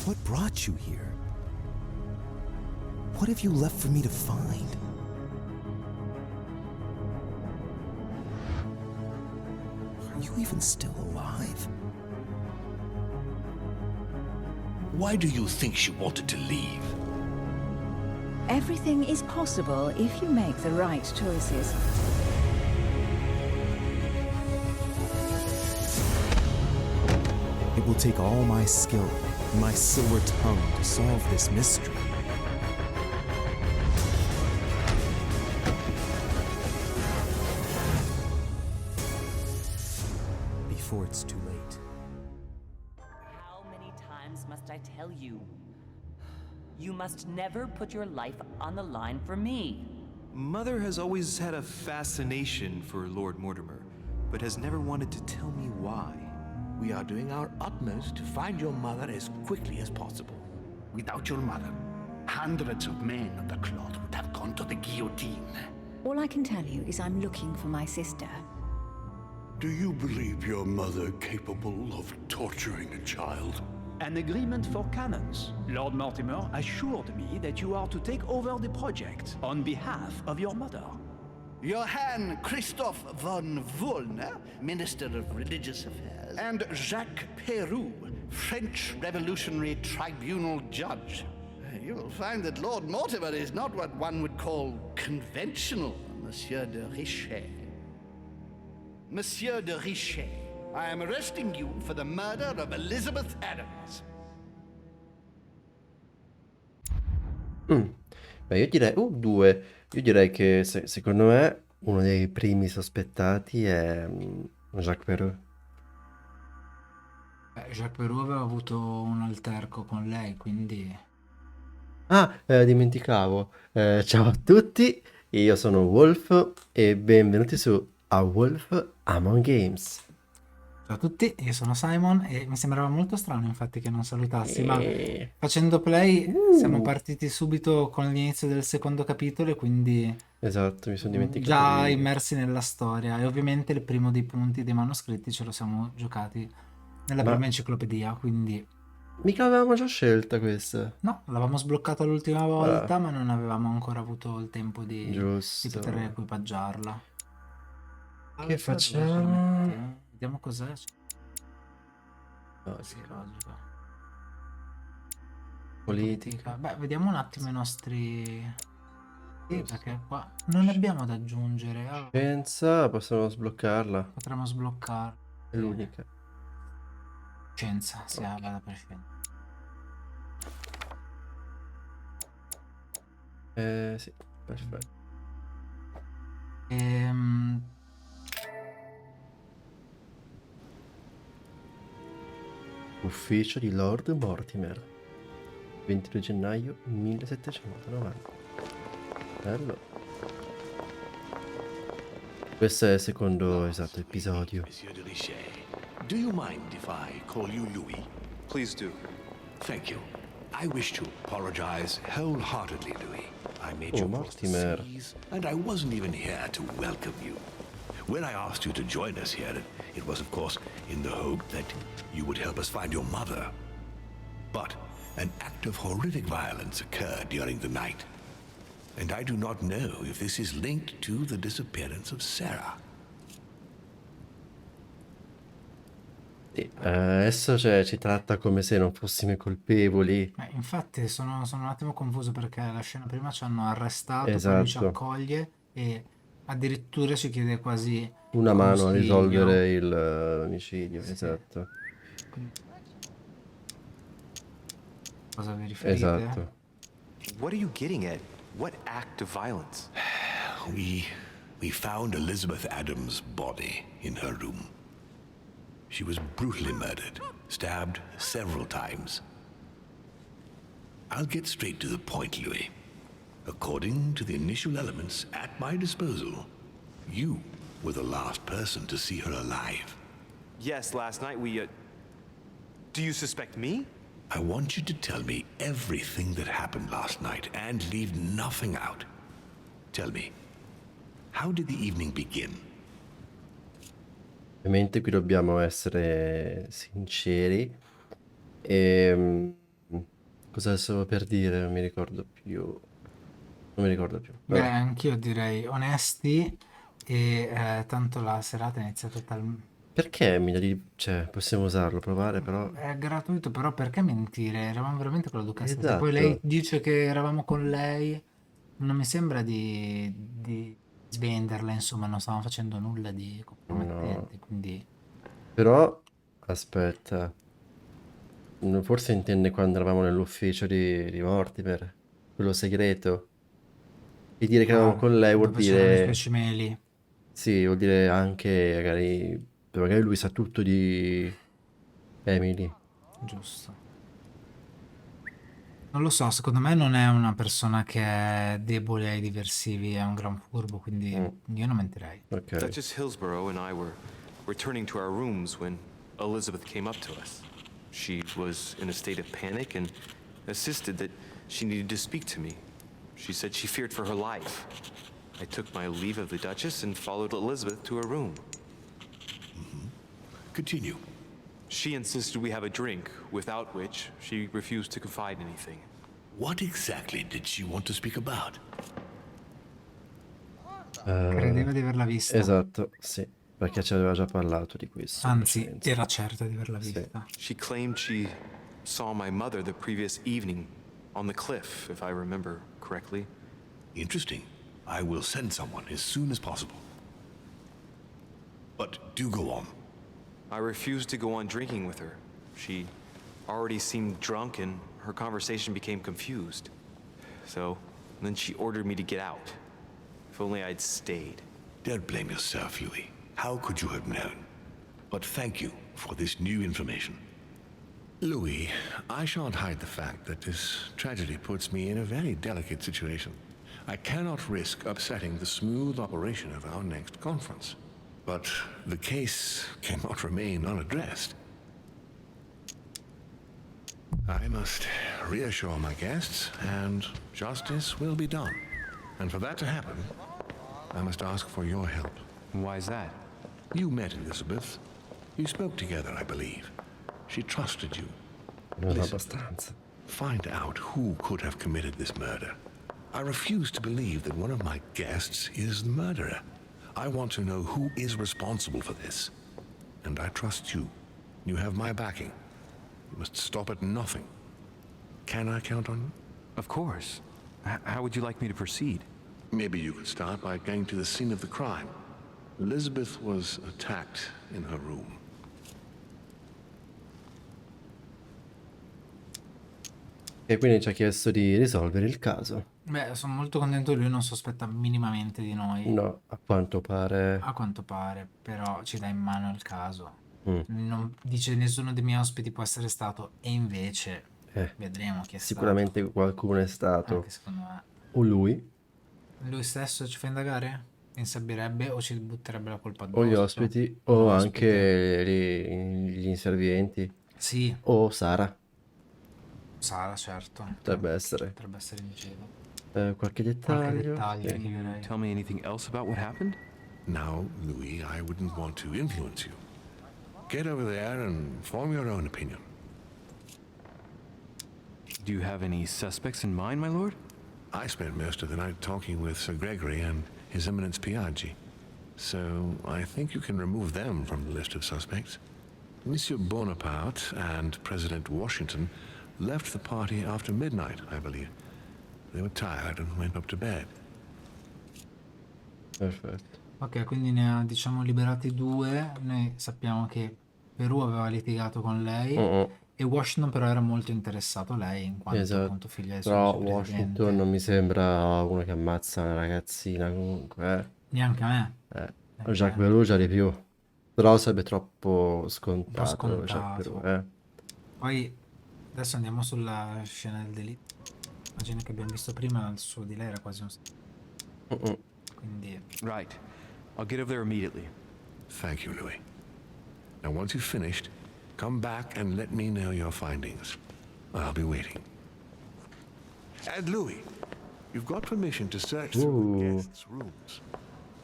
What brought you here? What have you left for me to find? Are you even still alive? Why do you think she wanted to leave? Everything is possible if you make the right choices. It will take all my skill and my silver tongue to solve this mystery. Before it's too late. How many times must I tell you? You must never put your life on the line for me. Mother has always had a fascination for Lord Mortimer, but has never wanted to tell me why. We are doing our utmost to find your mother as quickly as possible. Without your mother, hundreds of men of the cloth would have gone to the guillotine. All I can tell you is I'm looking for my sister. Do you believe your mother capable of torturing a child? An agreement for cannons. Lord Mortimer assured me that you are to take over the project on behalf of your mother. Johann Christoph von Wollner, Minister of Religious Affairs, and Jacques Peroux, French Revolutionary Tribunal Judge. You will find that Lord Mortimer is not what one would call conventional, Monsieur de Richet. Monsieur de Richet, I am arresting you for the murder of Elizabeth Adams. Beh, io direi... due. Io direi che secondo me uno dei primi sospettati è Jacques Perrault. Jacques Perrault aveva avuto un alterco con lei, quindi... Dimenticavo. Ciao a tutti, io sono Wolf e benvenuti su A Wolf Among Games. Ciao a tutti, io sono Simon e mi sembrava molto strano infatti che non salutassi, ma facendo play siamo partiti subito con l'inizio del secondo capitolo e quindi Esatto, mi sono dimenticato già di... immersi nella storia e ovviamente il primo dei punti dei manoscritti ce lo siamo giocati nella prima enciclopedia, quindi Mica avevamo già scelta questa. no, l'avevamo sbloccato l'ultima volta ma non avevamo ancora avuto il tempo di Giusto. poter equipaggiarla. Che facciamo? Vediamo cos'è. Logica. Politica. Beh, vediamo un attimo i nostri... Sì, perché qua non ne abbiamo da aggiungere. Scienza, possiamo sbloccarla. Potremmo sbloccarla. È l'unica. Scienza, sì, vada per scienza. Sì, perfetto. Ufficio di Lord Mortimer, 22 gennaio 1790. Bello. Questo è il secondo episodio. Monsieur de Richet, do you mind if I call you Louis? Please do. Thank you. I wish to apologize wholeheartedly, Louis. I made you cross the Mortimer. seas, and I wasn't even here to welcome you. When I asked you to join us here, it was, of course, in the hope that you would help us find your mother. But an act of horrific violence occurred during the night, and I do not know if this is linked to the disappearance of Sarah. Sì, adesso ci tratta come se non fossimo i colpevoli. Infatti sono un attimo confuso perché la scena prima ci hanno arrestato, poi lui ci Esatto. accoglie e addirittura ci chiede quasi Una mano a consiglio. risolvere l'omicidio, Sì. esatto. Cosa vi riferite? Esatto. What are you getting at? What act of violence? We found Elizabeth Adams' body in her room. She was brutally murdered, stabbed several times. I'll get straight to the point, Louis. According to the initial elements at my disposal, you were the last person to see her alive. Yes, last night we, Do you suspect me? I want you to tell me everything that happened last night and leave nothing out. Tell me, how did the evening begin? Ovviamente qui dobbiamo essere sinceri. E cosa stavo per dire? Non mi ricordo più. Non mi ricordo più. Beh, Vabbè. anch'io direi onesti e tanto la serata è iniziata Perché cioè, possiamo usarlo, provare, però... È gratuito, però perché mentire? Eravamo veramente con la duchessa. Se poi lei Esatto. dice che eravamo con lei, non mi sembra di svenderla, insomma, non stavamo facendo nulla di No. compromettente, quindi... Però, aspetta. Forse intende quando eravamo nell'ufficio di Mortimer. Quello segreto. E dire che eravamo con lei vuol dove c'erano i suoi dire... cimeli. Sì, vuol dire anche, magari lui sa tutto di Emily. Giusto. Non lo so, secondo me non è una persona che è debole ai diversivi, è un gran furbo, quindi io non mentirei. Ok. Duchess Hillsborough and I were returning to our rooms when Elizabeth came up to us. She was in a state of panic and insisted that she needed to speak to me. She said she feared for her life. I took my leave of the Duchess and followed Elizabeth to her room. Continue. She insisted we have a drink, without which she refused to confide anything. What exactly did she want to speak about? Credeva di averla vista. Esatto, sì. Perché ci aveva già parlato di questo. Anzi, era certa di averla vista. She claimed she saw my mother the previous evening on the cliff, if I remember correctly. Interesting. I will send someone as soon as possible. But do go on. I refused to go on drinking with her. She already seemed drunk and her conversation became confused. So then she ordered me to get out. If only I'd stayed. Don't blame yourself, Louis. How could you have known? But thank you for this new information. Louis, I shan't hide the fact that this tragedy puts me in a very delicate situation. I cannot risk upsetting the smooth operation of our next conference. But the case cannot remain unaddressed. I must reassure my guests, and justice will be done. And for that to happen, I must ask for your help. Why is that? You met Elizabeth. You spoke together, I believe. She trusted you. Non Listen, abbastanza. find out who could have committed this murder. I refuse to believe that one of my guests is the murderer. I want to know who is responsible for this. And I trust you. You have my backing. You must stop at nothing. Can I count on you? Of course. How would you like me to proceed? Maybe you could start by going to the scene of the crime. Elizabeth was attacked in her room. E quindi ci ha chiesto di risolvere il caso. Beh, sono molto contento che lui non sospetta minimamente di noi. No, a quanto pare. A quanto pare, però ci dà in mano il caso. Non dice nessuno dei miei ospiti può essere stato, e invece vedremo chi è Sicuramente qualcuno è stato. stato. Anche secondo me. O lui, Lui stesso ci fa indagare? Insabbirebbe o ci butterebbe la colpa addosso? o gli ospiti, o anche gli inservienti, Sì, o Sara. Sara, certo. Potrebbe essere. Potrebbe essere in giro. Qualche Qualche dettaglio? dettaglio, Sì. direi. Tell me anything else about what happened? Now, Louis, I wouldn't want to influence you. Get over there and form your own opinion. Do you have any suspects in mind, my lord? I spent most of the night talking with Sir Gregory and His Eminence Piaggi, so I think you can remove them from the list of suspects. Monsieur Bonaparte and President Washington left the party after midnight, I believe. They were tired and went up to bed. Perfetto. Ok, quindi ne ha, diciamo, liberati due. Noi sappiamo che Perù aveva litigato con lei e Washington però era molto interessato a lei in quanto appunto figlia del suo Però vicepresidente. Washington non mi sembra uno che ammazza una ragazzina comunque. Neanche a me. Jacques Perù già di più. Però sarebbe troppo Un po' scontato. scontato. Jacques Perù, Poi adesso andiamo sulla scena del delitto. Immagino che abbiamo visto prima, il suo di lei era quasi un... Quindi Right. I'll get over there immediately. Thank you, Louis. Now, once you've finished, come back and let me know your findings. I'll be waiting. And Louis, you've got permission to search through the guests' rooms.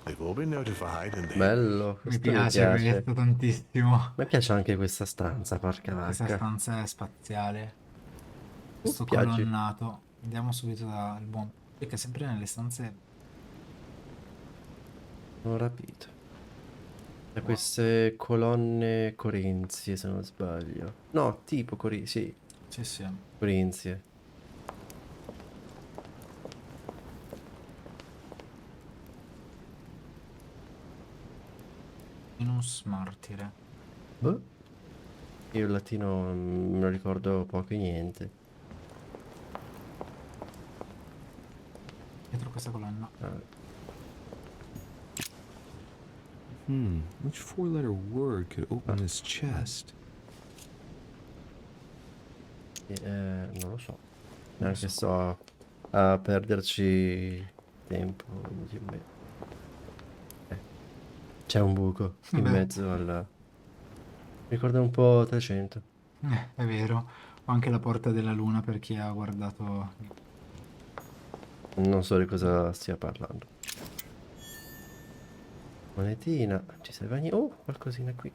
They've all been notified and they... Bello, mi questo mi piace piace. questo tantissimo. Mi piace anche questa stanza, porca Questa vacca. stanza è spaziale. questo Spiaggi. colonnato. Andiamo subito dal buon... Perché sempre nelle stanze... Non ho rapito. Da queste colonne corinzie, se non sbaglio. No, tipo sì, Sì, sì. corinzie. Minus martire. Boh. Io il latino me lo ricordo poco e niente. Dietro questa colonna. Which four-letter word could open this chest? Non lo so. Neanche sto a perderci tempo. C'è un buco in Beh. mezzo al... Mi ricorda un po' 300. È vero. Ho anche la porta della luna per chi ha guardato... Non so di cosa stia parlando. Monetina. Ci serve niente. Oh, qualcosina qui.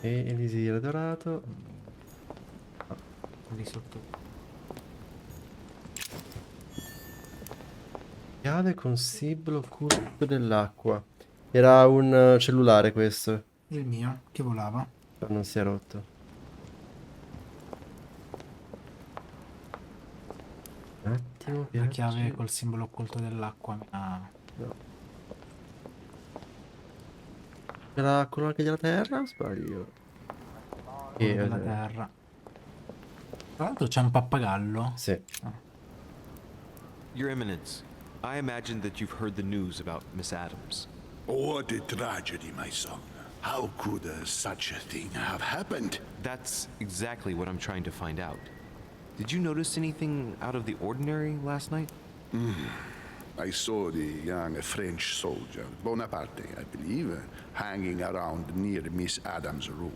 E elisir dorato. lì sotto. Chiave con simbolo occulto dell'acqua. Era un cellulare questo. Il mio, che volava. Però non si è rotto. Un attimo. La chiave col simbolo occulto dell'acqua mi ha... No. Era quello anche della terra o sbaglio? quello della terra. Tra l'altro c'è un pappagallo. Sì. Ah. Your Eminence, I imagine that you've heard the news about Miss Adams. What a tragedy, my son. How could such a thing have happened? That's exactly what I'm trying to find out. Did you notice anything out of the ordinary last night? I saw the young French soldier, Bonaparte, I believe, hanging around near Miss Adams' room.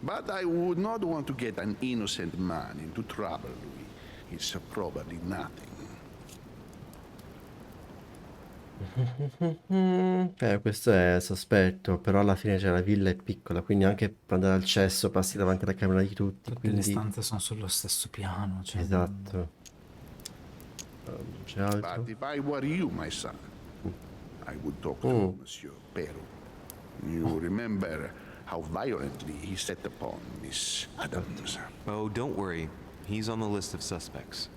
But I would not want to get an innocent man into trouble, Louis. It's probably nothing. Questo è sospetto, però alla fine c'è la villa è piccola, quindi anche per andare al cesso passi davanti alla camera di tutti, Tutte quindi... le stanze sono sullo stesso piano. Cioè... Esatto. C'è altro? But if I were you, my son, I would talk to Monsieur Peru. You remember how violently he set upon Miss Adams. Oh, don't worry. He's on the list of suspects.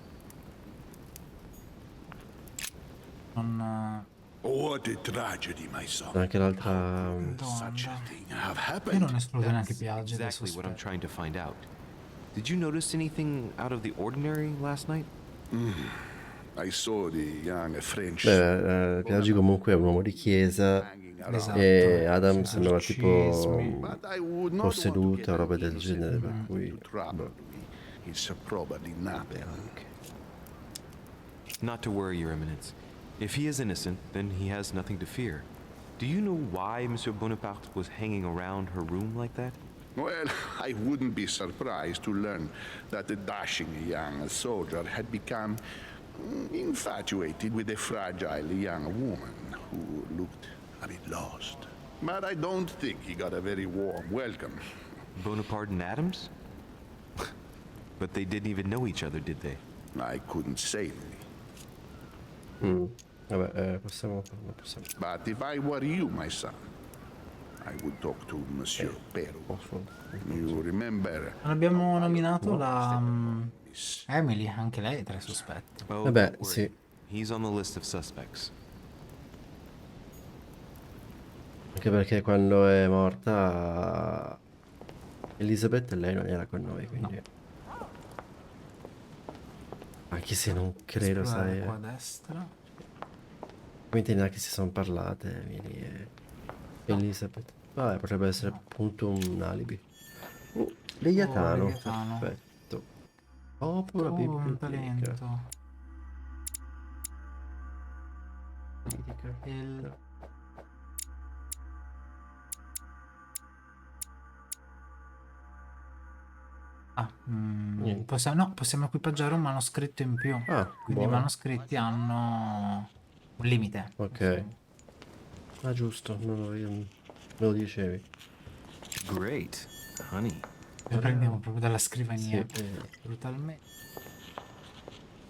Non... What a tragedy, my son. Anche l'altra... Such a thing have Io happened. non escludo neanche Piaggi dai Exactly what I'm sospetti. trying to find out. Did you notice anything out of the ordinary last night? I saw the young French Piaggi comunque è un uomo di chiesa hanging around. Esatto. e Adams sembrava tipo Esorcismi. But I would not posseduta, want to roba get an del genere, per innocent cui... into trouble, Louis. It's probably nothing. Not to worry, Your Eminence. If he is innocent, then he has nothing to fear. Do you know why Monsieur Bonaparte was hanging around her room like that? Well, I wouldn't be surprised to learn that the dashing young soldier had become infatuated with a fragile young woman who looked a bit lost. But I don't think he got a very warm welcome. Bonaparte and Adams? But they didn't even know each other, did they? I couldn't say, Louis. Vabbè, possiamo... But if I were you, my son, I would talk to Monsieur Peru. You remember Non abbiamo nominato la Miss Emily, anche lei è tra i sospetti. Oh, Vabbè, don't worry. sì. He's on the list of suspects. Anche perché quando è morta Elizabeth lei non era con noi, quindi... Anche se non credo, Esplorare sai... qua a destra. Quindi neanche si sono parlate, Emily e Elizabeth. Vabbè, potrebbe essere appunto un alibi. Leviatano, Leviatano. perfetto. Opera Un biblioteca. talento. Politica. Il... Niente. possiamo equipaggiare un manoscritto in più. Ah, Quindi i buono. manoscritti hanno un limite. Ok. Ah, giusto, me lo dicevi. Great, honey. Lo prendiamo proprio dalla scrivania. Sì. Brutalmente.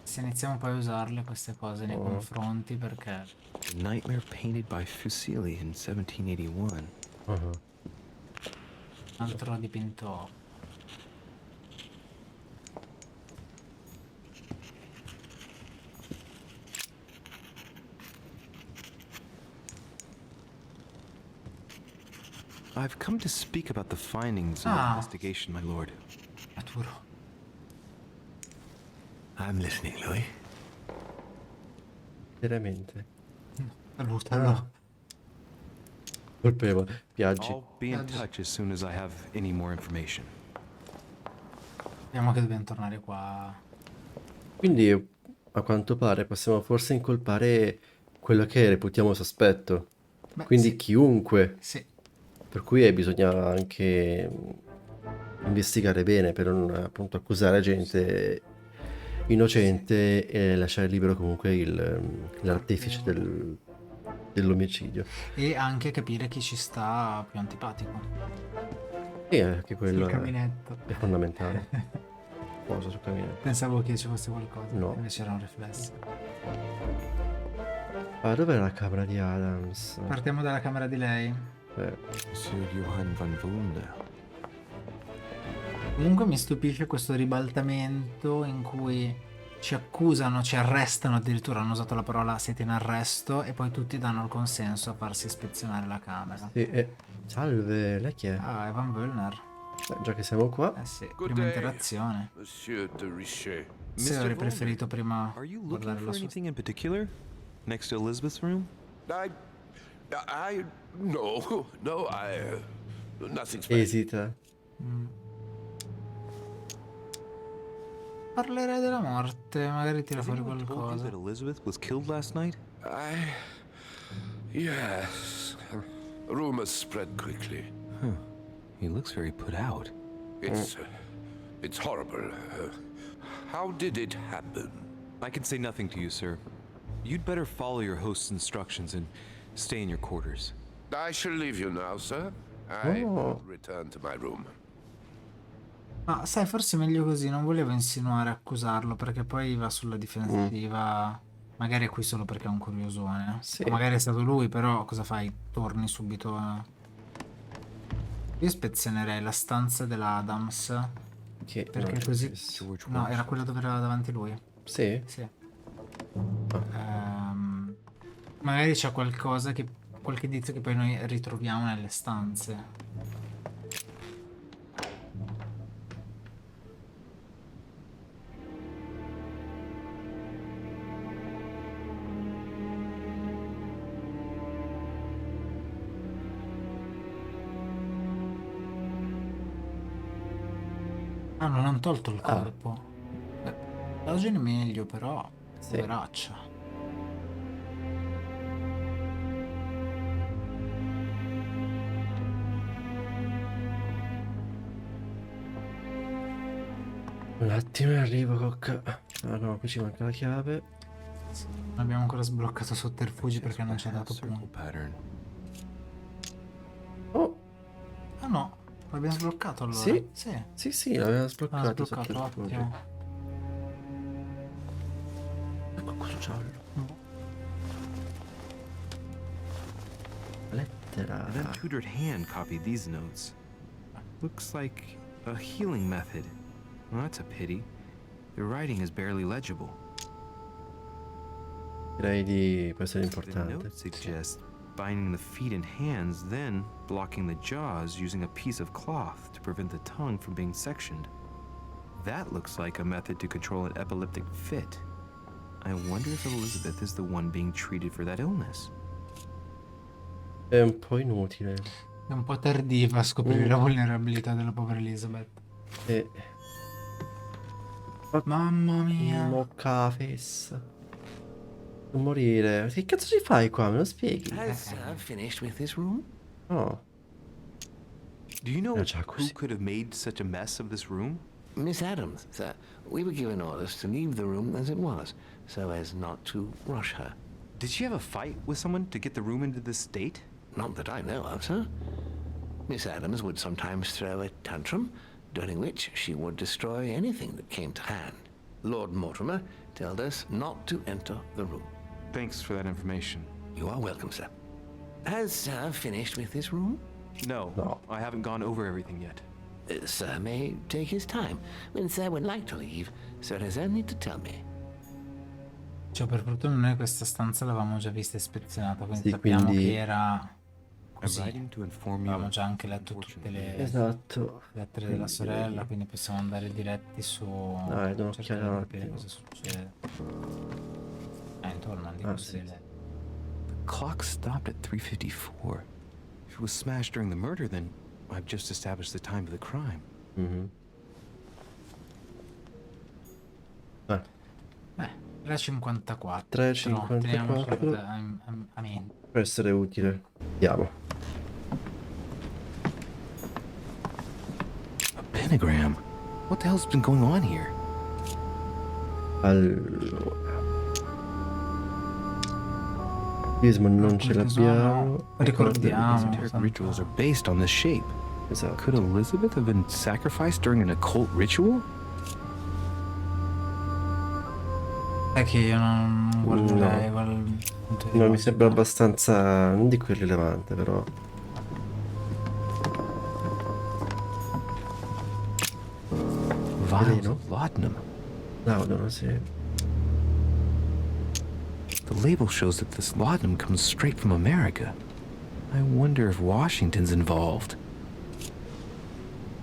Se iniziamo poi a usarle queste cose nei confronti, perché A nightmare painted by Fuseli in 1781. Uh-huh. un altro dipinto. I've come to speak about the findings of the investigation, my lord. Maturo. I'm listening, Louis. Veramente. Salutalo. Colpevole. Piaggi. I'll be in touch as soon as I have any more information. Vediamo che dobbiamo tornare qua. Quindi a quanto pare possiamo forse incolpare quello che reputiamo sospetto. Beh, Quindi sì. chiunque. Sì. Per cui bisogna anche investigare bene per non appunto accusare gente innocente e lasciare libero comunque l'artefice dell'omicidio. E anche capire chi ci sta più antipatico. E anche quello Sul caminetto. è fondamentale. Cosa sul caminetto? Pensavo che ci fosse qualcosa. No. Invece era un riflesso. Ah, dov'è la camera di Adams? Partiamo dalla camera di lei. Monsieur Johann van Wunde. Comunque mi stupisce questo ribaltamento in cui ci accusano, ci arrestano, addirittura hanno usato la parola siete in arresto, e poi tutti danno il consenso a farsi ispezionare la camera. Sì, salve, lei chi è? Ah, è Van Wöllner. Già che siamo qua. Eh sì, prima interazione. Monsieur de Richet. Se avrei preferito prima Are you looking guardare for la sua... anything in particular? Next to Elizabeth's room? No, nothing special. Esita. Parlerei della morte, magari tira Has fuori anyone told you qualcosa. that Elizabeth was killed last night? Yes. Rumors spread quickly. He looks very put out. It's horrible. How did it happen? I can say nothing to you, sir. You'd better follow your host's instructions and stay in your quarters. I shall leave you now, sir. I will return to my room. Ma sai, forse è meglio così, non volevo insinuare, accusarlo, perché poi va sulla difensiva. Magari è qui solo perché è un curiosone. Sì. O magari è stato lui, però cosa fai? Torni subito a... Io spezionerei la stanza dell'Adams. Perché no, così... George No, Walsh. era quella dove era davanti lui. Sì? Sì. Magari c'è qualcosa che... qualche indizio che poi noi ritroviamo nelle stanze. Ah, non hanno tolto il corpo. Oggi è meglio, però. Sì. Poveraccia. Un attimo arrivo, cocca. Ah no, qui ci manca la chiave. Non abbiamo ancora sbloccato sotterfugi perché non ci ha dato Circle punto. pattern. Oh, Ah no, l'abbiamo sbloccato allora. Sì. Sì. sì, l'aveva sbloccato. Ah, sbloccato, sotterfugio. ottimo. Ecco cosa giallo. Lettera. An untutored hand copied these notes. Looks like a healing method. Well, that's a pity. The writing is barely legible. Direi di può essere The importante. note suggests binding the feet and hands, then blocking the jaws using a piece of cloth to prevent the tongue from being sectioned. That looks like a method to control an epileptic fit. I wonder if Elizabeth is the one being treated for that illness. È un po' inutile. È un po' tardiva a scoprire la vulnerabilità della povera Elizabeth. E Mamma mia. mocca la fessa. Non morire. Che cazzo ci fai qua? Me lo spieghi? Has finished with this room? Oh. Do you know No, jacuzzi. who could have made such a mess of this room? Miss Adams, sir. We were given orders to leave the room as it was, so as not to rush her. Did she have a fight with someone to get the room into this state? Not that I know of, sir. Miss Adams would sometimes throw a tantrum, during which she would destroy anything that came to hand. Lord Mortimer told us not to enter the room. Thanks for that information. You are welcome, sir. Has Sir finished with this room? No, I haven't gone over everything yet. Sir may take his time. When Sir would like to leave, Sir has only to tell me. Cioè, per fortuna noi questa stanza l'avevamo già vista ispezionata, quindi Sì, sappiamo quindi- che era I'm così. writing to inform you. Avevamo già anche letto tutte le Esatto. lettere della sorella, quindi possiamo andare diretti su... Dai, do cercare di un'occhiata un capire attimo. cosa succede. Intorno lì Ah, così sì. le- The clock stopped at 3:54. If it was smashed during the murder, then I've just established the time of the crime. Mhm. 3.54. 3.54. Teniamo a mente. Può essere utile. Andiamo. A pentagram. What the hell's been going on here? Allora. Ismo non ce l'abbiamo. Ricordiamo. Esoteric rituals are based on this shape. Esatto. Could Elizabeth have been sacrificed during an occult ritual? È che io non guarderei quel punto di No, mi vista. sembra abbastanza, non dico irrilevante, però. Vials Veleno? of laudanum. Laudono, sì. The label shows that this laudanum comes straight from America. I wonder if Washington's involved.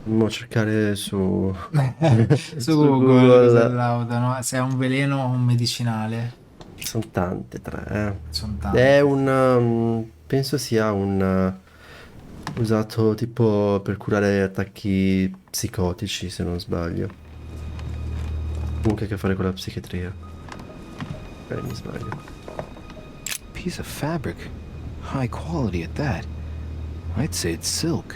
Andiamo a cercare su... Su Google se laudano, se è un veleno o un medicinale. Sono tante, 3. Sono tanti. È un... penso sia un... usato tipo per curare attacchi psicotici, se non sbaglio. Comunque ha a che fare con la psichiatria. Mi sbaglio. Piece of fabric. High quality at that. I'd say it's silk.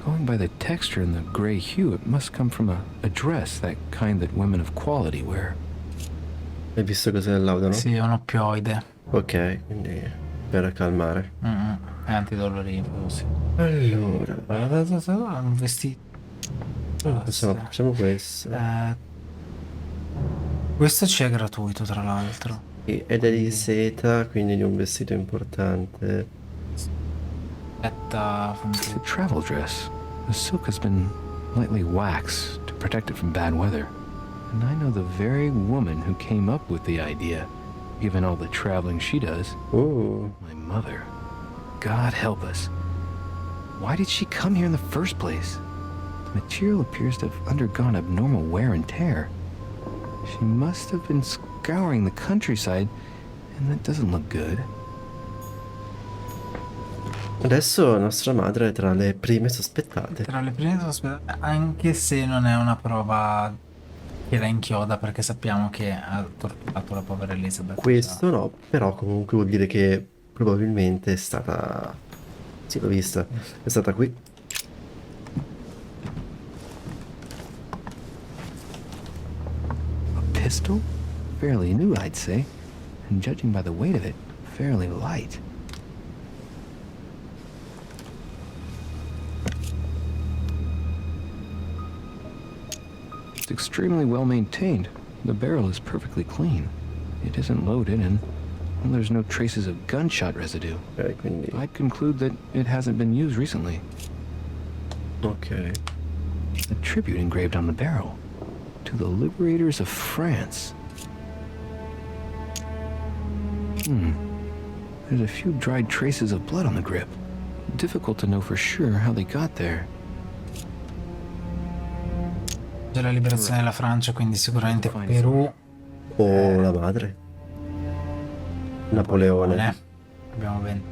Going by the texture and the gray hue, it must come from a dress, that kind that women of quality wear. Hai visto cos'è il laudano? Sì, è un oppioide. Ok, quindi per calmare. È antidolorifico, sì. Allora, Un vestito. facciamo questo. Questo ci è gratuito, tra l'altro. Ed è di seta, quindi di un vestito importante. Aspetta, It's a travel dress. The silk has been lightly waxed to protect it from bad weather. And I know the very woman who came up with the idea, given all the traveling she does. My mother. God help us. Why did she come here in the first place? The material appears to have undergone abnormal wear and tear. She must have been scouring the countryside, and that doesn't look good. Adesso nostra madre è tra le prime sospettate. tra le prime sospettate, anche se non è una prova che la inchioda, perché sappiamo che ha torturato la povera Elizabeth. Questo no, però comunque vuol dire che probabilmente è stata... Sì, l'ho vista. È stata qui. A pistol? Fairly new, I'd say. And judging by the weight of it, fairly light. It's extremely well maintained. The barrel is perfectly clean. It isn't loaded, and well, there's no traces of gunshot residue. Ok, quindi... I'd conclude that it hasn't been used recently. Ok. A tribute engraved on the barrel. To the liberators of France. There's a few dried traces of blood on the grip. Difficult to know for sure how they got there. C'è la liberazione della Francia, quindi sicuramente Perù. O la madre. Napoleone. Abbiamo ben.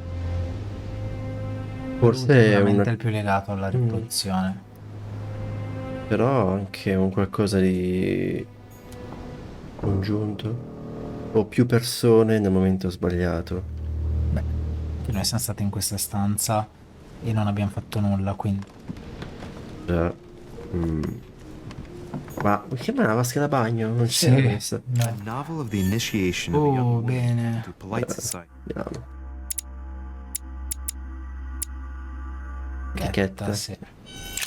Forse è Sicuramente una... il più legato alla rivoluzione. Però anche un qualcosa di... congiunto. O più persone nel momento sbagliato. Beh, che noi siamo stati in questa stanza e non abbiamo fatto nulla, quindi. Già. Ma che è una vasca da bagno? Non c'era questa. A novel of the initiation of a young Oh, woman bene. to polite society. Vediamo. Etichetta, sì. A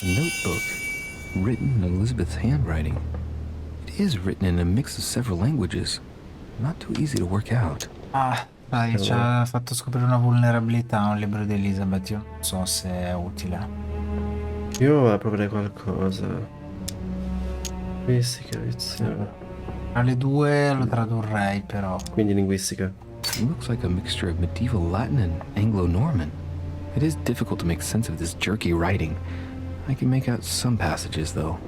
notebook, written in Elizabeth's handwriting. It is written in a mix of several languages. Not too easy to work out. Ah, dai, ci ha fatto scoprire una vulnerabilità, un libro di Elizabeth. Io non so se è utile. Io proverei qualcosa. Linguistica, Tra le due lo tradurrei, però. Quindi linguistica. It looks like a mixture of medieval Latin and Anglo-Norman. It is difficult to make sense of this jerky writing. I can make out some passages, though.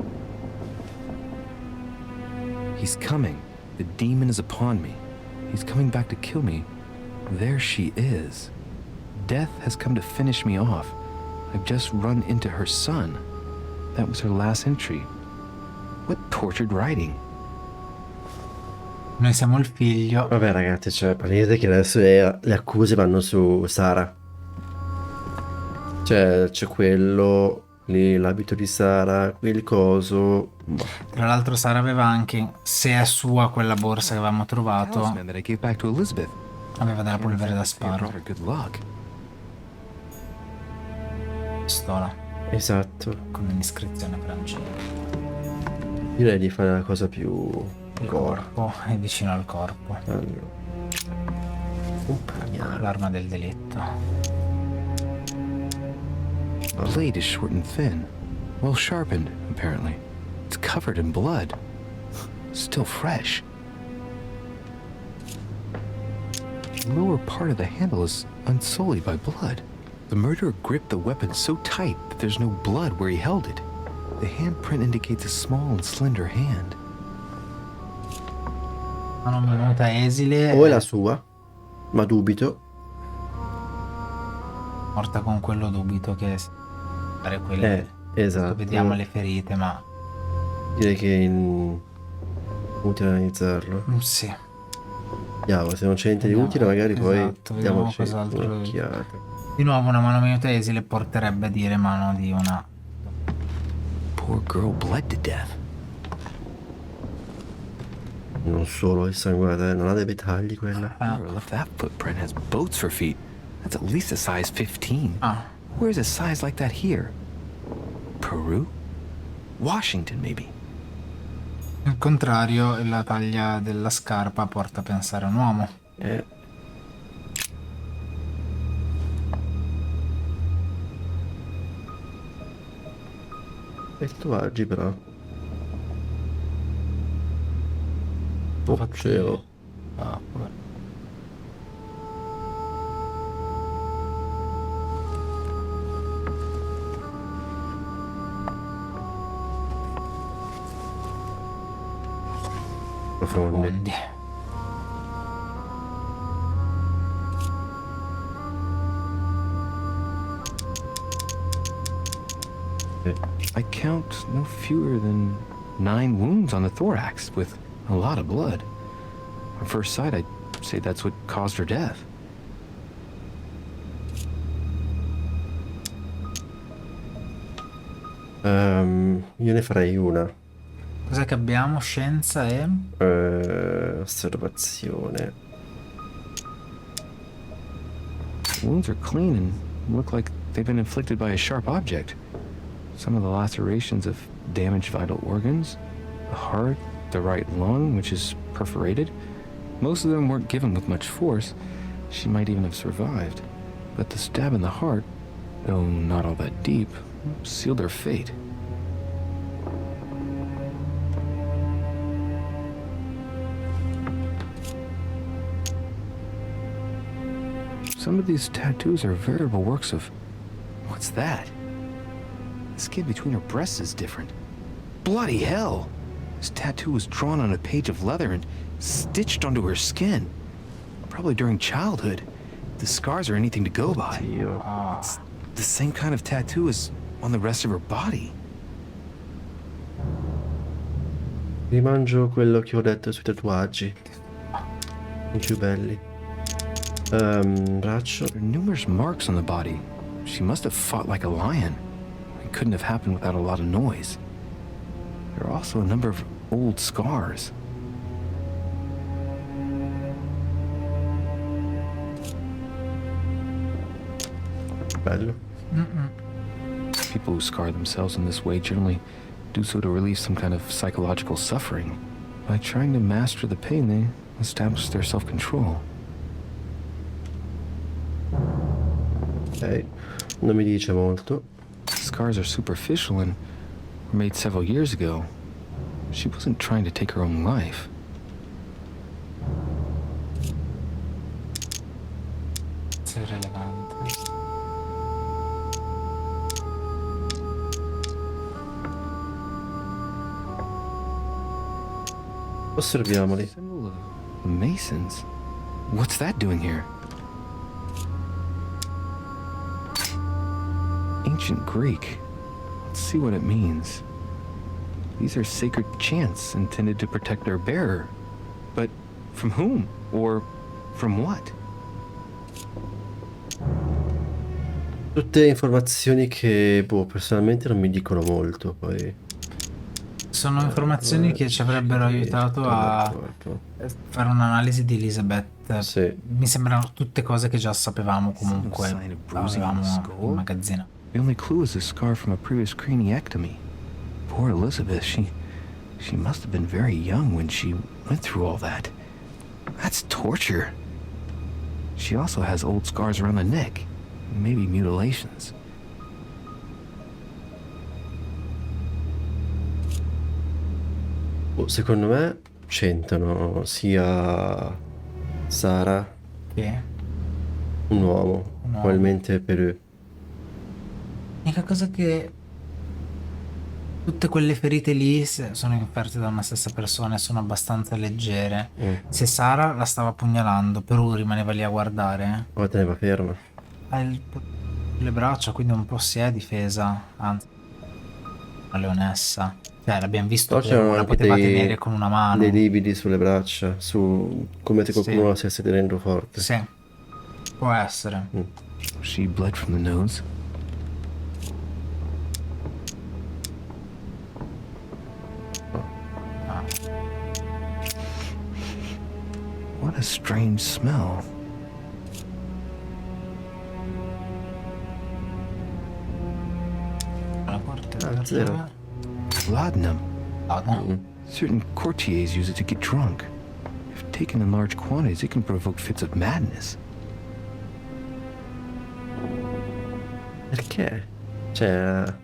He's coming. The demon is upon me. He's coming back to kill me. There she is. Death has come to finish me off. I've just run into her son. That was her last entry. What tortured writing. Noi siamo il figlio. Vabbè ragazzi, cioè palese che adesso le accuse vanno su Sara. Cioè c'è quello lì, l'abito di Sara, qui il coso. Tra l'altro Sara aveva anche, se è sua quella borsa che avevamo trovato, That I gave back to Elizabeth. aveva della polvere da sparo. Good luck. Pistola Esatto. con un'iscrizione francese. Direi di fare la cosa più Il gore. corpo è vicino al corpo. Allora. Un pugnale. L'arma del delitto. The blade is short and thin, well sharpened, apparently. It's covered in blood. Still fresh. The lower part of the handle is unsullied by blood. The murderer gripped the weapon so tight that there's no blood where he held it. The handprint indicates a small and slender hand. Mano minuta esile. O è la sua, ma dubito. Morta con quello dubito che fare quelle. Esatto. Vediamo le ferite, ma Direi che è utile analizzarlo. sì. Vediamo, se non c'è niente di utile magari Esatto, poi vediamo diamoci cos'altro. un'occhiata. Di nuovo una mano minuta esile porterebbe a dire mano di una. Poor girl bled to death. Non solo il sanguinata, non ha dei dettagli quella. Whoever left that footprint has boats for feet. That's at least a size 15. Ah, Where's a size like that here? Peru? Washington, maybe. al contrario, la taglia della scarpa porta a pensare a un uomo. E tatuaggi però. Oh, cielo. Ah, pure. Profondi. I count no fewer than 9 wounds on the thorax, with a lot of blood. On first sight, I'd say that's what caused her death. Io ne farei una. Cos'è che abbiamo? Scienza e osservazione. Wounds are clean and look like they've been inflicted by a sharp object. Some of the lacerations have damaged vital organs, the heart, the right lung, which is perforated. Most of them weren't given with much force. She might even have survived. But the stab in the heart, though not all that deep, sealed her fate. Some of these tattoos are veritable works of... What's that? The skin between her breasts is different. Bloody hell! This tattoo was drawn on a page of leather and stitched onto her skin. Probably during childhood. The scars are anything to go by. It's the same kind of tattoo as on the rest of her body. Rimangio quello che ho detto sui tatuaggi. I più belli. Braccio. There are numerous marks on the body. She must have fought like a lion. It couldn't have happened without a lot of noise. There are also a number of old scars. Bello. People who scar themselves in this way generally do so to relieve some kind of psychological suffering. By trying to master the pain, they establish their self-control. Ok, non mi dice molto. Scars are superficial and were made several years ago. She wasn't trying to take her own life. È irrilevante. Osserviamoli. Symbol of Masons. What's that doing here? Ancient Greek. Let's see what it means. These are sacred chants intended to protect their bearer. But from whom? Or from what? Tutte informazioni che, boh, personalmente non mi dicono molto, poi... Sono informazioni che ci avrebbero aiutato a fare un'analisi di Elizabeth. Sì. Mi sembrano tutte cose che già sapevamo comunque, avevamo in magazzino. The only clue is a scar from a previous craniectomy. Poor Elizabeth, she must have been very young when she went through all that. That's torture. She also has old scars around the neck, maybe mutilations. Secondo me c'entrano sia Sara, Che? un uomo, probabilmente Perù. L'unica cosa che tutte quelle ferite lì sono inferte da una stessa persona e sono abbastanza leggere. Se Sara la stava pugnalando, Perù rimaneva lì a guardare. O teneva ferma. Ha le braccia, quindi un po' si è difesa, anzi, una leonessa. Cioè, l'abbiamo visto Però che c'erano la anche poteva tenere con una mano. dei lividi sulle braccia, come se qualcuno la stesse tenendo forte. Sì, può essere. She bled from the nose. What a strange smell. La porta zero. Laudanum. Laudanum. Certain courtiers use it to get drunk. If taken in large quantities, it can provoke fits of madness. Perché? Cioè...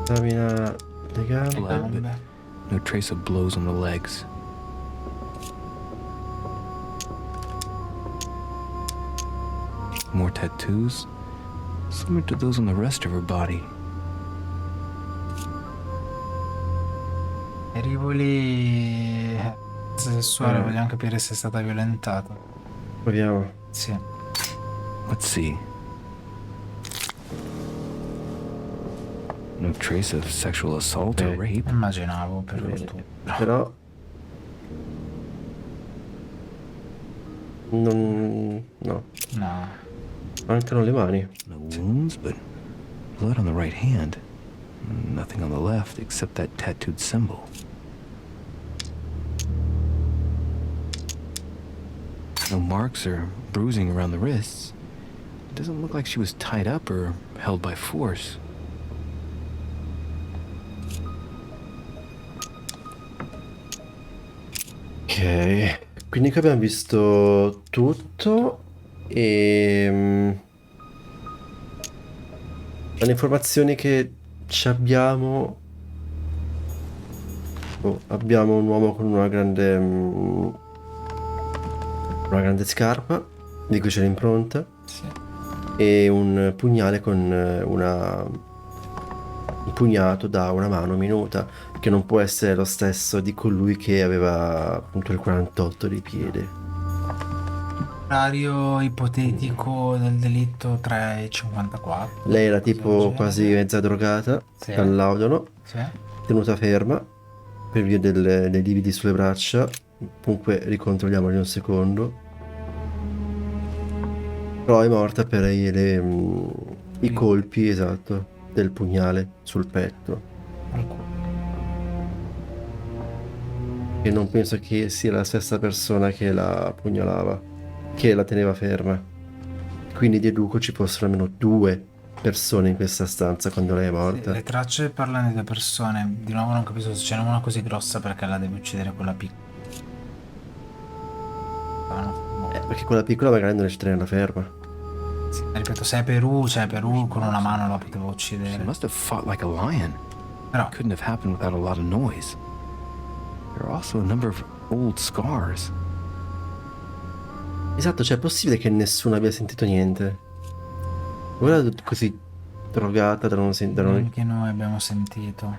Esamina le gambe. Blood, but no trace of blows on the legs. More tattoos, similar to those on the rest of her body. I rivoli sessuali, vogliamo capire se è stata violentata. Proviamo. Sì. Let's see. No trace of sexual assault or rape. Immaginavo per fortuna. Però... No. No. Mancano le mani. No wounds, but blood on the right hand. Nothing on the left except that tattooed symbol. No marks or bruising around the wrists. It doesn't look like she was tied up or held by force. Ok, quindi qui abbiamo visto tutto e dalle informazioni che ci abbiamo abbiamo un uomo con una grande scarpa di cui c'è l'impronta, Sì. e un pugnale con impugnato da una mano minuta, che non può essere lo stesso di colui che aveva appunto il 48 di piede. Orario ipotetico del delitto 3:54. Lei era tipo quasi mezza drogata, Sì. dall'audono, Sì. tenuta ferma per via dei lividi sulle braccia. Comunque ricontrolliamoli un secondo. Però è morta per i colpi, esatto, del pugnale sul petto. E non penso che sia la stessa persona che la pugnalava. che la teneva ferma. Quindi deduco ci fossero almeno 2 persone in questa stanza quando lei è morta. Sì, le tracce parlano di 2 persone. Di nuovo non capisco se ce n'è una così grossa perché la deve uccidere quella piccola. Perché quella piccola magari non riesce a tenerla ferma. Sì, ripeto, se è Perù, cioè Perù con una mano la poteva uccidere. She must have fought like a lion. Però It couldn't have happened without a lot of noise. There are also a number of old scars. Esatto, cioè è possibile che nessuno abbia sentito niente. Ora così drogata da non sentire. anche noi abbiamo sentito.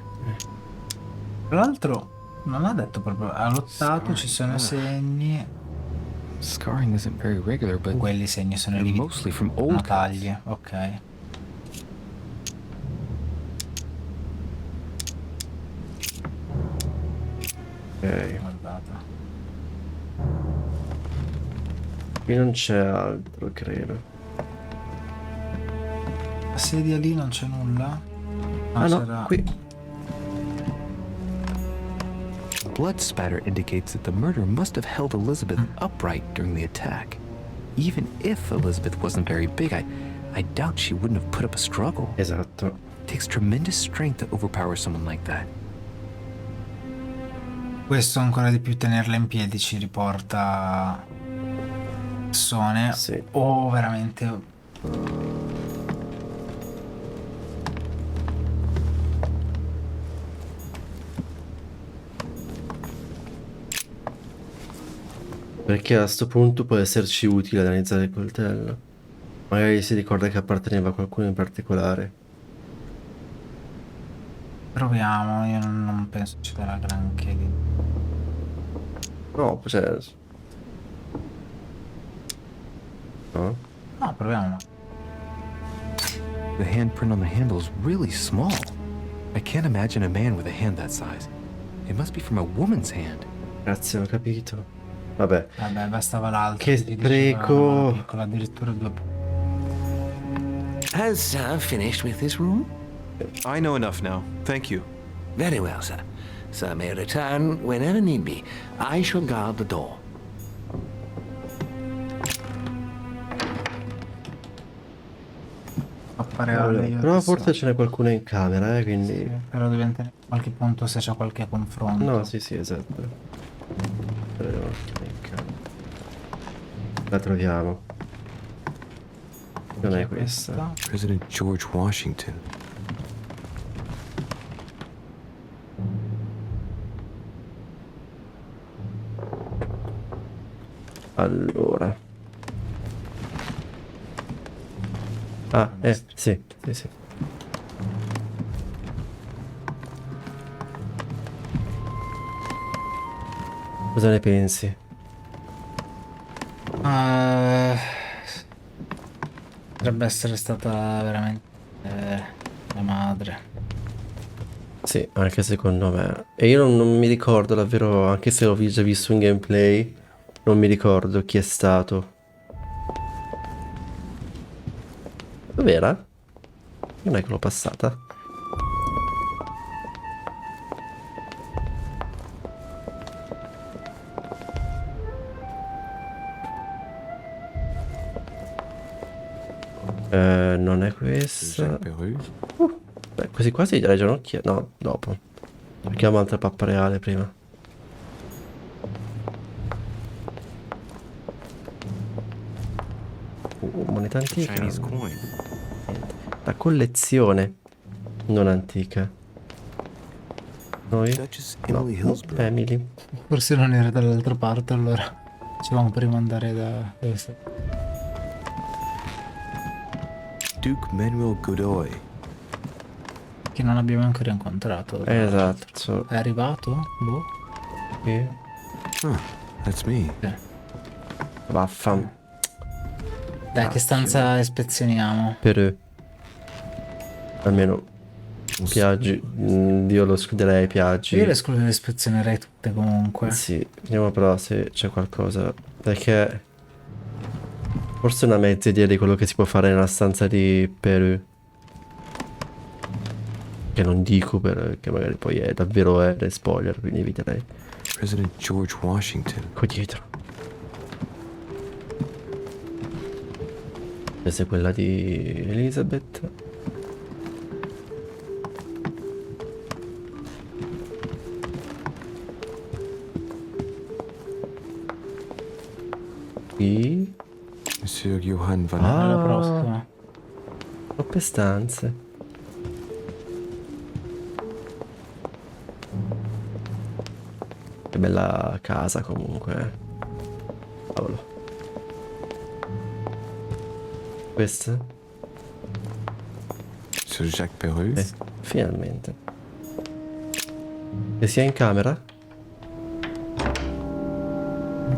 Tra l'altro non ha detto proprio, ha lottato, ci sono segni. Scarring isn't very regular, but Quelli segni sono they're lieviti. mostly from Sono old cuts. taglie, ok. Ok. Guardate. Qui non c'è altro, credo. La sedia lì non c'è nulla? Ah no, c'era- qui. Blood spatter indicates that the murderer must have held Elizabeth upright during the attack. Even if Elizabeth wasn't very big, I doubt she wouldn't have put up a struggle. Esatto. It takes tremendous strength to overpower someone like that. Questo ancora di più tenerla in piedi ci riporta persone Sì. o veramente Perché a sto punto può esserci utile analizzare il coltello. Magari si ricorda che apparteneva a qualcuno in particolare. proviamo, io non penso ci darà granché di... No, cioè... No? No, proviamo. The handprint on the handle is really small. I can't imagine a man with a hand that size. It must be from a woman's hand. Grazie, ho capito. Vabbè. Vabbè, bastava l'altro. Che si diceva spreco. Piccola, addirittura 2 punti. Has Sir finished with this room? I know enough now. Thank you. Very well, sir. Sir may return whenever need be. I shall guard the door. Però forse ce n'è qualcuno in camera, quindi... Sì, però devi tenere a qualche punto se c'è qualche confronto. No, sì, esatto. La troviamo. Non è questa. President George Washington. Allora. Ah, sì. Cosa ne pensi? Potrebbe essere stata veramente la madre. Sì, anche secondo me. E io non mi ricordo davvero, anche se l'ho già visto in gameplay, non mi ricordo chi è stato. Dov'era? Non è che l'ho passata. Non è questa. Beh, quasi quasi direi ginocchia. No, dopo. Cerchiamo altra pappa reale prima. Moneta antica. Chinese coin. La collezione non antica. Noi? Duchess No, Emily Hillsborough. Emily. Forse non era dall'altra parte, allora facevamo prima andare da questa. Duke Manuel Godoy. Che non abbiamo ancora incontrato. Esatto. È arrivato? Boh. Sì. That's me. Vaffan. Dai, che stanza ispezioniamo? Per almeno Piaggi. Io lo escluderei Piaggi. Io le ispezionerei tutte comunque. Sì, vediamo però se c'è qualcosa. Perché forse una mezza idea di quello che si può fare nella stanza di Perù. Che non dico perché magari poi è davvero spoiler, quindi eviterei. President George Washington. Qua dietro. Questa è quella di Elizabeth. Qui. Monsieur Johann van... Alla prossima. Troppe stanze. Che bella casa comunque. Cavolo. Questa? Monsieur Jacques Perrus. Finalmente. E sia in camera?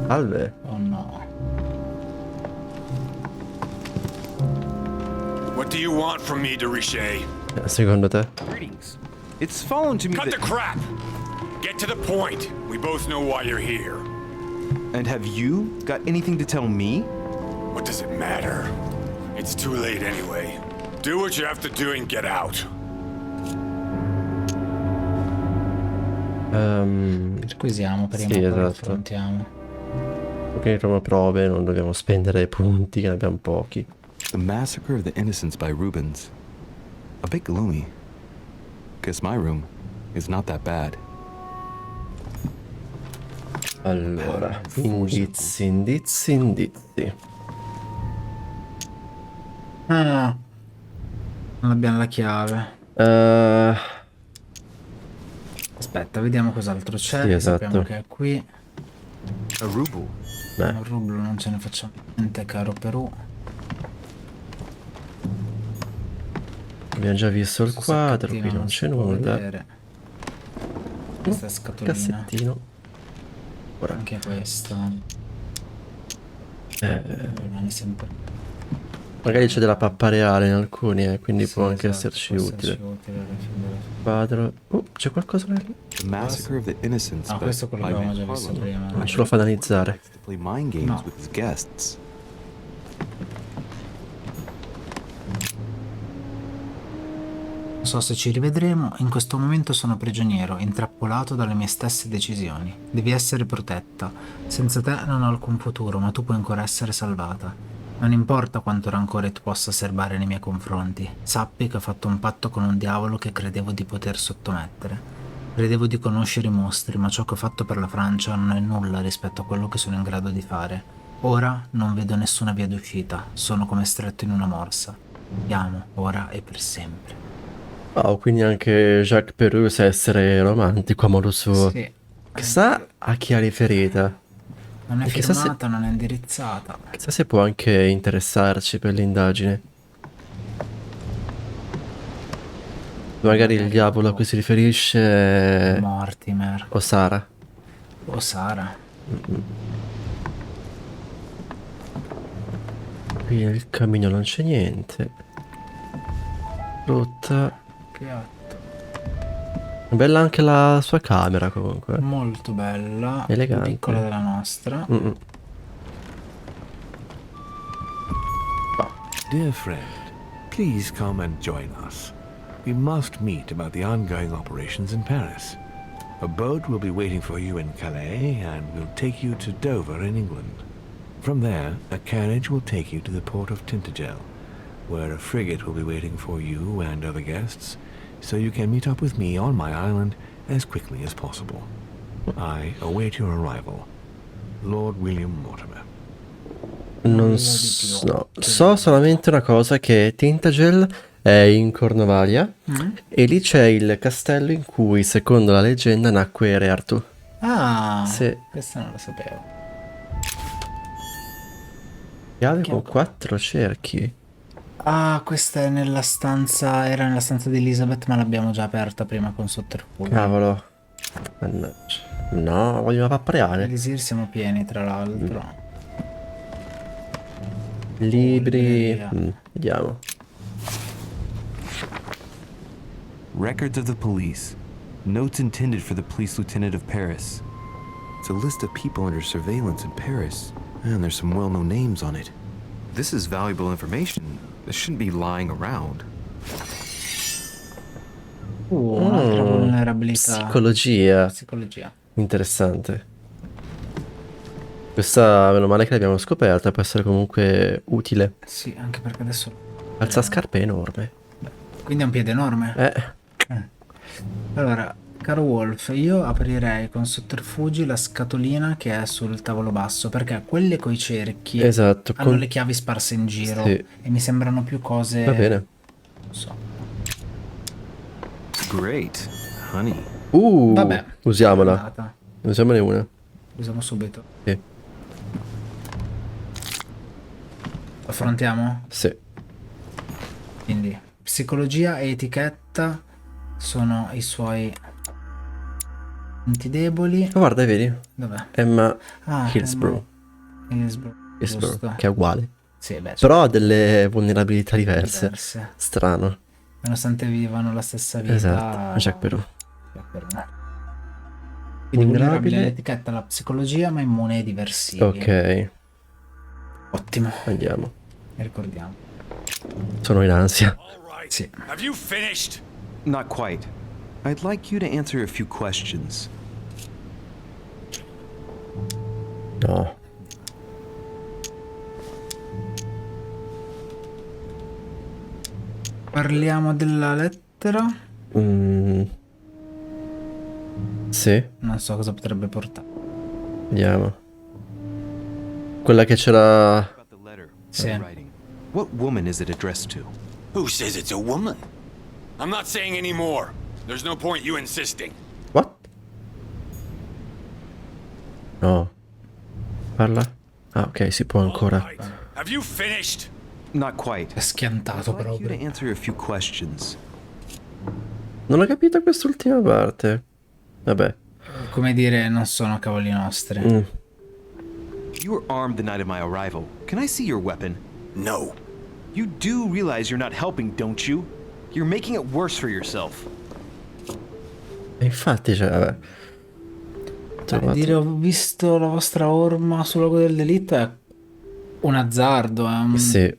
Salve. Oh no. What do you want from me, Derichet? Secondo te? Greetings. It's fallen to me Cut that... the crap! Get to the point. We both know why you're here. And have you got anything to tell me? What does it matter? It's too late anyway. Do what you have to do and get out. Squisiamo prima, sì, poi esatto. affrontiamo. Facciamo prove, non dobbiamo spendere punti, che ne abbiamo pochi. The Massacre of the Innocents by Rubens. A bit gloomy. Guess my room is not that bad. Allora, indizi. Ah, non abbiamo la chiave. Aspetta, vediamo cos'altro c'è. Sì, esatto. Sappiamo che è qui. A ruble. Un rublo non ce ne facciamo niente, caro Perù. Abbiamo già visto il Questo quadro, sacchettino qui non si c'è può nulla. vedere. Questa è scatolina. Cassettino. Ora. Anche questa. Rimane sempre. Magari c'è della pappa reale in alcuni, quindi Sì, può anche esatto, esserci può utile. alla fine della Quadro. C'è qualcosa lì? The Massacre of the Innocents Ah, by questo è quello che by avevamo già Van visto Harlow. prima. Non ce lo fa analizzare. To play mind games No. with his guests. Non so se ci rivedremo, in questo momento sono prigioniero, intrappolato dalle mie stesse decisioni. Devi essere protetta. Senza te non ho alcun futuro, ma tu puoi ancora essere salvata. Non importa quanto rancore tu possa serbare nei miei confronti. Sappi che ho fatto un patto con un diavolo che credevo di poter sottomettere. Credevo di conoscere i mostri, ma ciò che ho fatto per la Francia non è nulla rispetto a quello che sono in grado di fare. Ora non vedo nessuna via d'uscita, sono come stretto in una morsa. Ti amo, ora e per sempre. Oh, quindi anche Jacques Perrus sa essere romantico a modo suo. Sì. Chissà a chi ha riferita. Non è E chissà se- firmata, non è indirizzata. Chissà se può anche interessarci per l'indagine. Magari il diavolo a cui si riferisce è... Mortimer o Sara. o Sara. Qui nel camino non c'è niente. Brutta. Piatto. Bella anche la sua camera comunque. Molto bella. Elegante. Più piccola della nostra. Dear friend, please come and join us. We must meet about the ongoing operations in Paris. A boat will be waiting for you in Calais and will take you to Dover in England. From there, a carriage will take you to the port of Tintagel, where a frigate will be waiting for you and other guests, so you can meet up with me on my island as quickly as possible. I await your arrival. Lord William Mortimer. Non no. So solamente una cosa, che Tintagel è in Cornovaglia e lì c'è il castello in cui, secondo la leggenda, nacque Re Artù. Ah, Sì. questa non lo sapevo. Chiave con 4 cerchi. Ah, questa è nella stanza. Era nella stanza di Elizabeth, ma l'abbiamo già aperta prima con sotterfugio. Cavolo. Mannaggia. No, voglio una pappa reale. Elisir siamo pieni, tra l'altro. Libri. Vediamo. Records of the police. Notes intended for the police lieutenant of Paris. It's a list of people under surveillance in Paris. And there's some well-known names on it. This is valuable information. This shouldn't be lying around. Un'altra vulnerabilità. Psicologia. Psicologia. Interessante. Questa, meno male che l'abbiamo scoperta, può essere comunque utile. Sì, anche perché adesso... Alzascarpe è enorme. Quindi è un piede enorme. Allora, caro Wolf, io aprirei con sotterfugi la scatolina che è sul tavolo basso, perché quelle coi cerchi Esatto, hanno le chiavi sparse in giro e mi sembrano più cose... Va bene. Non so. Great, honey. Vabbè, usiamola. Usiamone una. Usiamo subito. Sì. Affrontiamo? Sì. Quindi, psicologia e etichetta sono i suoi punti deboli. Ma guarda, vedi? Dov'è? Emma Hillsborough. Giusto. Che è uguale. Sì, beh, però ha delle vulnerabilità diverse. Strano. Nonostante vivano la stessa vita. Esatto, Jack però. Quindi vulnerabile all'etichetta alla psicologia, ma immune ai diversivi. Ok. Ottimo. Andiamo. E ricordiamo. Sono in ansia. Sì. Have you finished? Not quite. I'd like you to answer a few questions. No. Parliamo della lettera? Sì. Non so cosa potrebbe portare. Andiamo. Quella che c'era... Sì. What woman is it addressed to? Who says it's a woman? I'm not saying any more. There's no point you insisting. What? No. Parla? Ah, ok, si può ancora. Have you finished? Not quite. È schiantato I'd like you proprio. to answer a few questions. Non ho capito quest'ultima parte. Vabbè. Come dire, non sono cavoli nostri. You were armed the night of my arrival. Can I see your weapon? No. You do realize you're not helping, don't you? You're making it worse for yourself. E infatti, cioè, vabbè. Dire ho visto la vostra orma sul luogo del delitto è un azzardo. È un... Sì.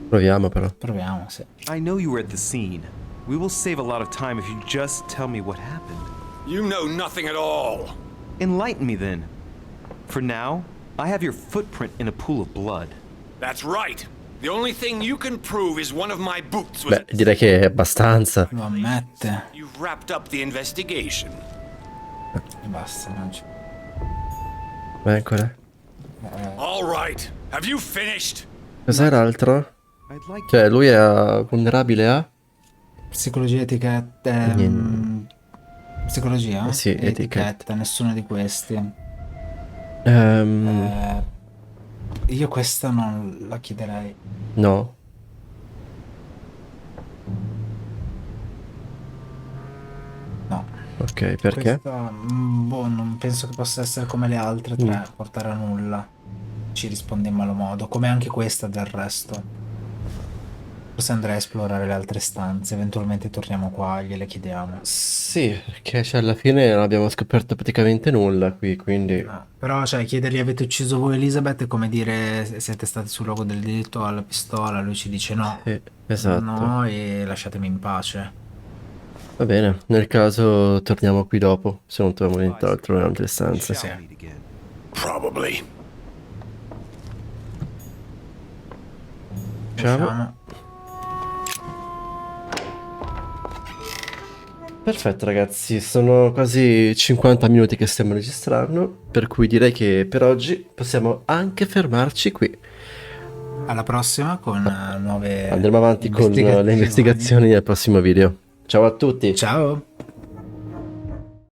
Proviamo però. Proviamo, sì. I know you were at the scene. We will save a lot of time if you just tell me what happened. You know nothing at all. Enlighten me then. For now, I have your footprint in a pool of blood. That's right. The only thing you can prove is one of my boots was... Beh, direi che è abbastanza. Lo ammette. You've wrapped up the investigation. E basta, non c'è. Vai ancora. All right. Have you finished? Cos'è l'altro? Cioè, lui è vulnerabile a... Psicologia, etichetta. Psicologia? Sì, etichetta. Nessuno di questi. Io questa non la chiederei. No. No. Ok, perché? Questa, boh, non penso che possa essere come le altre tre, portare a nulla. Ci risponde in malo modo, come anche questa del resto. Forse andrei a esplorare le altre stanze, eventualmente torniamo qua, gliele chiediamo. Sì, perché cioè, alla fine non abbiamo scoperto praticamente nulla qui, quindi... Però, cioè, chiedergli avete ucciso voi Elizabeth è come dire siete stati sul luogo del delitto alla pistola, lui ci dice no. Sì, esatto. No, e lasciatemi in pace. Va bene, nel caso torniamo qui dopo, se non troviamo nient'altro nelle altre stanze. Sì. Probably. Usciamo. Perfetto ragazzi, sono quasi 50 minuti che stiamo registrando, per cui direi che per oggi possiamo anche fermarci qui. Alla prossima con nuove Andremo avanti con le investigazioni nel prossimo video. Ciao a tutti! Ciao!